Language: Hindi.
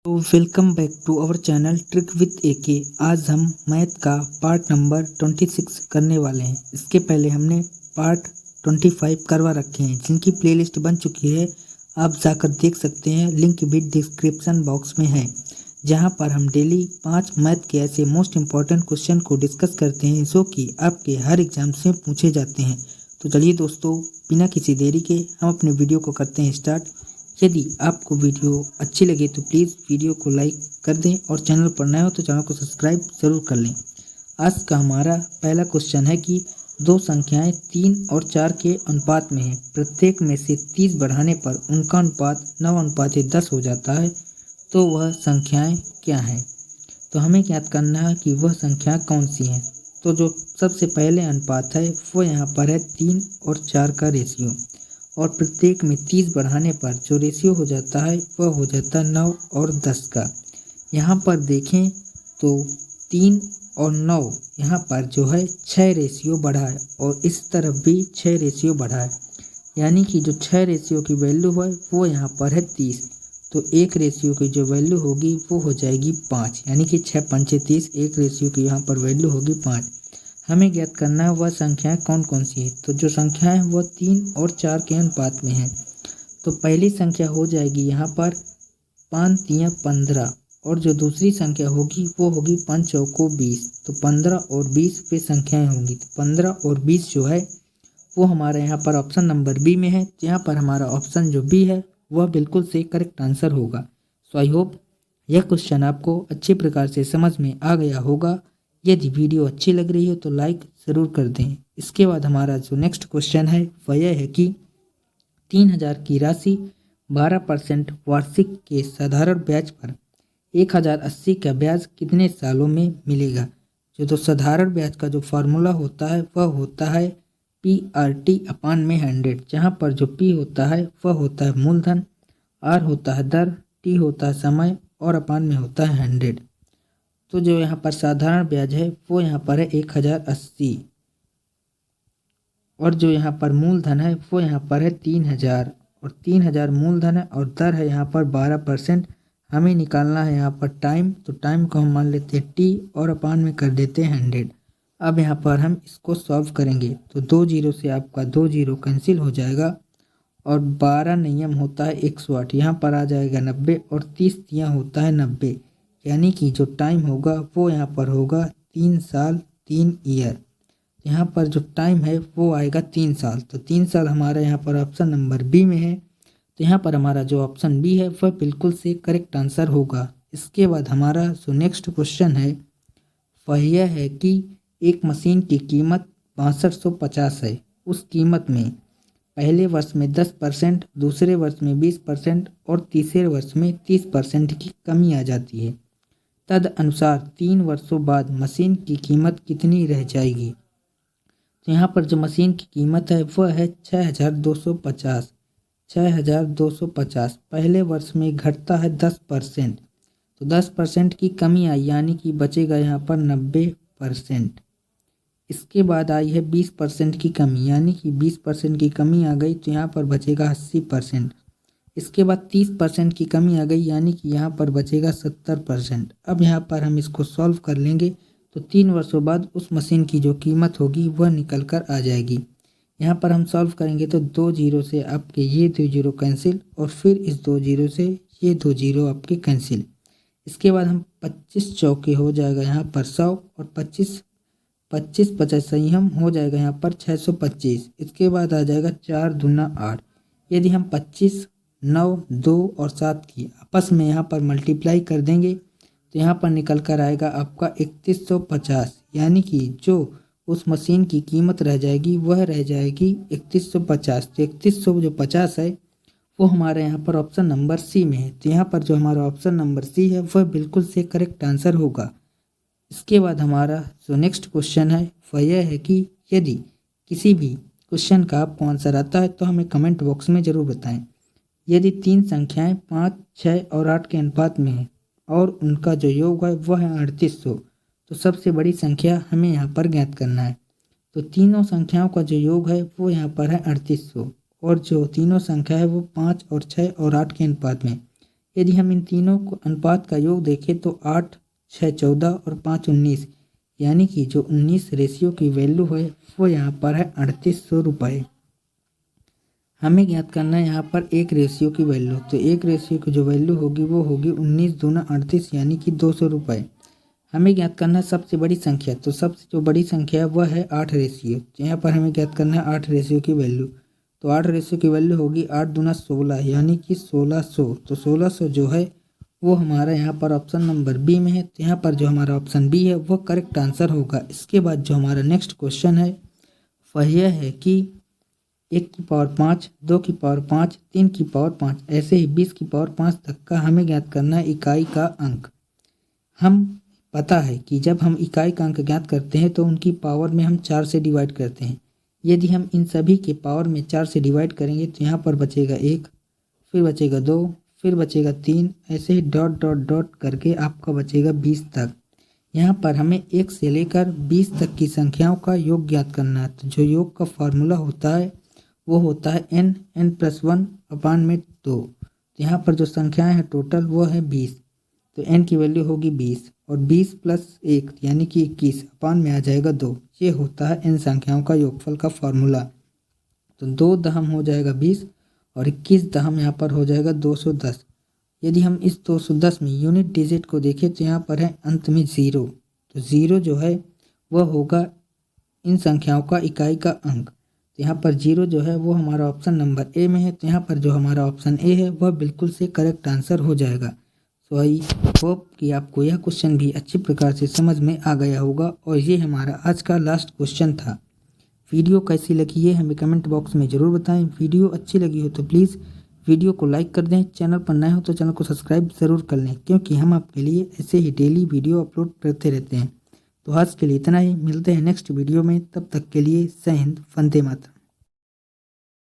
तो welcome back to our channel trick with AK. आज हम मैथ का पार्ट नंबर 26 करने वाले हैं। इसके पहले हमने पार्ट 25 करवा रखे हैं जिनकी प्लेलिस्ट बन चुकी है, आप जाकर देख सकते हैं। लिंक भी डिस्क्रिप्शन बॉक्स में है, जहां पर हम डेली 5 मैथ के ऐसे मोस्ट इम्पॉर्टेंट क्वेश्चन को डिस्कस करते हैं जो कि आपके हर एग्जाम से पूछे जाते हैं। तो चलिए दोस्तों, बिना किसी देरी के हम अपने वीडियो को करते हैं स्टार्ट। यदि आपको वीडियो अच्छी लगे तो प्लीज़ वीडियो को लाइक कर दें और चैनल पर नए हो तो चैनल को सब्सक्राइब ज़रूर कर लें। आज का हमारा पहला क्वेश्चन है कि दो संख्याएं 3 और 4 के अनुपात में हैं। प्रत्येक में से 30 बढ़ाने पर उनका अनुपात 9:10 हो जाता है, तो वह संख्याएं क्या हैं? तो हमें ज्ञात करना है कि वह संख्या कौन सी हैं। तो जो सबसे पहले अनुपात है वो यहाँ पर है 3 और 4 का रेशियो, और प्रत्येक में 30 बढ़ाने पर जो रेशियो हो जाता है वह हो जाता है 9 और 10 का। यहाँ पर देखें तो 3 और 9 यहाँ पर जो है 6 रेशियो बढ़ा है, और इस तरफ भी 6 रेशियो बढ़ा है, यानी कि जो 6 रेशियो की वैल्यू है वो यहाँ पर है 30। तो एक रेशियो की जो वैल्यू होगी वो हो जाएगी 5, यानी कि 6 पंचे 30, एक रेशियो की यहाँ पर वैल्यू होगी 5। हमें ज्ञात करना है वह संख्याएं कौन कौन सी है। तो जो संख्याएं वो 3 और 4 के अनुपात में हैं। तो पहली संख्या हो जाएगी यहाँ पर 5 3 15, और जो दूसरी संख्या होगी वो होगी 5 चौको 20। तो 15 और 20 पे संख्याएं होंगी। तो 15 और 20 जो है वो हमारे यहाँ पर ऑप्शन नंबर बी में है। यहाँ पर हमारा ऑप्शन जो बी है वह बिल्कुल से करेक्ट आंसर होगा। सो आई होप यह क्वेश्चन आपको अच्छे प्रकार से समझ में आ गया होगा। यदि वीडियो अच्छी लग रही हो तो लाइक ज़रूर कर दें। इसके बाद हमारा जो नेक्स्ट क्वेश्चन है वह यह है कि 3000 की राशि 12% वार्षिक के साधारण ब्याज पर 1080 का ब्याज कितने सालों में मिलेगा? जो साधारण ब्याज का जो फार्मूला होता है वह होता है PRT/100, जहाँ पर जो P होता है वह होता है मूलधन, R होता है दर, T होता है समय, और अपान में होता है 100। तो जो यहाँ पर साधारण ब्याज है वो यहाँ पर है 1080, और जो यहाँ पर मूलधन है वो यहाँ पर है 3000, और 3000 मूलधन है, और दर है यहाँ पर 12%। हमें निकालना है यहाँ पर टाइम, तो टाइम को हम मान लेते हैं T और अपान में कर देते हैं 100। अब यहाँ पर हम इसको सॉल्व करेंगे तो 2 जीरो से आपका 2 जीरो कैंसिल हो जाएगा, और 12 नियम होता है 108, यहाँ पर आ जाएगा 90, और 30 तियाँ होता है 90, यानी कि जो टाइम होगा वो यहाँ पर होगा 3 साल 3 ईयर। यहाँ पर जो टाइम है वो आएगा 3 साल। तो 3 साल हमारा यहाँ पर ऑप्शन नंबर बी में है। तो यहाँ पर हमारा जो ऑप्शन बी है वह बिल्कुल से करेक्ट आंसर होगा। इसके बाद हमारा जो नेक्स्ट क्वेश्चन है वह यह है कि एक मशीन की कीमत 6250 है। उस कीमत में पहले वर्ष में 10%, दूसरे वर्ष में 20% और तीसरे वर्ष में 30% की कमी आ जाती है। तद अनुसार 3 वर्षों बाद मशीन की कीमत कितनी रह जाएगी? तो यहाँ पर जो मशीन की कीमत है वह है 6250। 6250 पहले वर्ष में घटता है 10%, तो 10% की कमी आई, यानी कि बचेगा यहाँ पर 90%। इसके बाद आई है 20% की कमी, यानी कि 20% की कमी आ गई, तो यहाँ पर बचेगा 80%। इसके बाद 30% की कमी आ गई, यानी कि यहाँ पर बचेगा 70%। अब यहाँ पर हम इसको सॉल्व कर लेंगे तो 3 वर्षों बाद उस मशीन की जो कीमत होगी वह निकल कर आ जाएगी। यहाँ पर हम सॉल्व करेंगे तो 2 जीरो से आपके ये 2 जीरो कैंसिल, और फिर इस 2 जीरो से ये 2 जीरो आपके कैंसिल। इसके बाद हम 25 चौके हो जाएगा यहाँ पर 100, और 25 50 सही हम हो जाएगा यहाँ पर 625। इसके बाद आ जाएगा 4 दूना 8। यदि हम 25, 9, 2 और 7 की आपस में यहाँ पर मल्टीप्लाई कर देंगे तो यहाँ पर निकल कर आएगा आपका 3150, यानी कि जो उस मशीन की कीमत रह जाएगी वह रह जाएगी 3150। तो 3150 है वो हमारे यहाँ पर ऑप्शन नंबर सी में है। तो यहाँ पर जो हमारा ऑप्शन नंबर सी है वह बिल्कुल से करेक्ट आंसर होगा। इसके बाद हमारा जो नेक्स्ट क्वेश्चन है वह यह है कि यदि किसी भी क्वेश्चन का आपको आंसर आता है तो हमें कमेंट बॉक्स में ज़रूर बताएं। यदि 3 संख्याएं 5, 6 और 8 के अनुपात में हैं और उनका जो योग है वह है 3800, तो सबसे बड़ी संख्या हमें यहाँ पर ज्ञात करना है। तो तीनों संख्याओं का जो योग है वो यहाँ पर है 3800, और जो तीनों संख्या है वो 5 और 6 और 8 के अनुपात में, यदि हम इन तीनों को अनुपात का योग देखें तो 8, 6, 14 और 5, 19, यानी कि जो 19 रेशियो की वैल्यू है वो यहाँ पर है 3800 रुपये। हमें ज्ञात करना है यहाँ पर एक रेशियो की वैल्यू, तो एक रेशियो की जो वैल्यू होगी वो होगी 19 दूना 38 यानी कि 200 रुपये। हमें ज्ञात करना है सबसे बड़ी संख्या, तो सबसे जो बड़ी संख्या है वह है 8 रेशियो। यहाँ पर हमें ज्ञात करना है 8 रेशियो की वैल्यू, तो 8 रेशियो की वैल्यू होगी 8 दूना 16 यानी कि 1600। तो 1600 जो है वो हमारा यहाँ पर ऑप्शन नंबर बी में है। तो यहाँ पर जो हमारा ऑप्शन बी है वो करेक्ट आंसर होगा। इसके बाद जो हमारा नेक्स्ट क्वेश्चन है वह यह है कि 1 की पावर 5, 2 की पावर 5, 3 की पावर 5, ऐसे ही 20 की पावर 5 तक का हमें ज्ञात करना है इकाई का अंक। हम पता है कि जब हम इकाई का अंक ज्ञात करते हैं तो उनकी पावर में हम 4 से डिवाइड करते हैं। यदि हम इन सभी के पावर में 4 से डिवाइड करेंगे तो यहाँ पर बचेगा 1, फिर बचेगा 2, फिर बचेगा 3, ऐसे ही डॉट डॉट डॉट करके आपका बचेगा 20 तक। यहाँ पर हमें 1 से लेकर 20 तक की संख्याओं का योग ज्ञात करना है। तो जो योग का फार्मूला होता है वो होता है n+1/2। तो यहाँ पर जो संख्याएं हैं टोटल वो है 20, तो n की वैल्यू होगी 20 और 20 + 1 यानी कि 21 अपान में आ जाएगा 2। ये होता है इन संख्याओं का योगफल का फार्मूला। तो 2 दहम हो जाएगा 20 और 21 दहम यहाँ पर हो जाएगा 210। यदि हम इस 210 में यूनिट डिजिट को देखें तो यहाँ पर है अंत में 0, तो 0 जो है वह होगा इन संख्याओं का इकाई का अंक। तो यहाँ पर 0 जो है वो हमारा ऑप्शन नंबर ए में है। तो यहाँ पर जो हमारा ऑप्शन ए है वह बिल्कुल से करेक्ट आंसर हो जाएगा। सो आई होप कि आपको यह क्वेश्चन भी अच्छी प्रकार से समझ में आ गया होगा और ये हमारा आज का लास्ट क्वेश्चन था। वीडियो कैसी लगी है हमें कमेंट बॉक्स में ज़रूर बताएं। वीडियो अच्छी लगी हो तो प्लीज़ वीडियो को लाइक कर दें। चैनल पर नए हो तो चैनल को सब्सक्राइब ज़रूर कर लें, क्योंकि हम आपके लिए ऐसे ही डेली वीडियो अपलोड करते रहते हैं। तो आज के लिए इतना ही, मिलते हैं नेक्स्ट वीडियो में। तब तक के लिए जय हिंद, वंदे मातरम।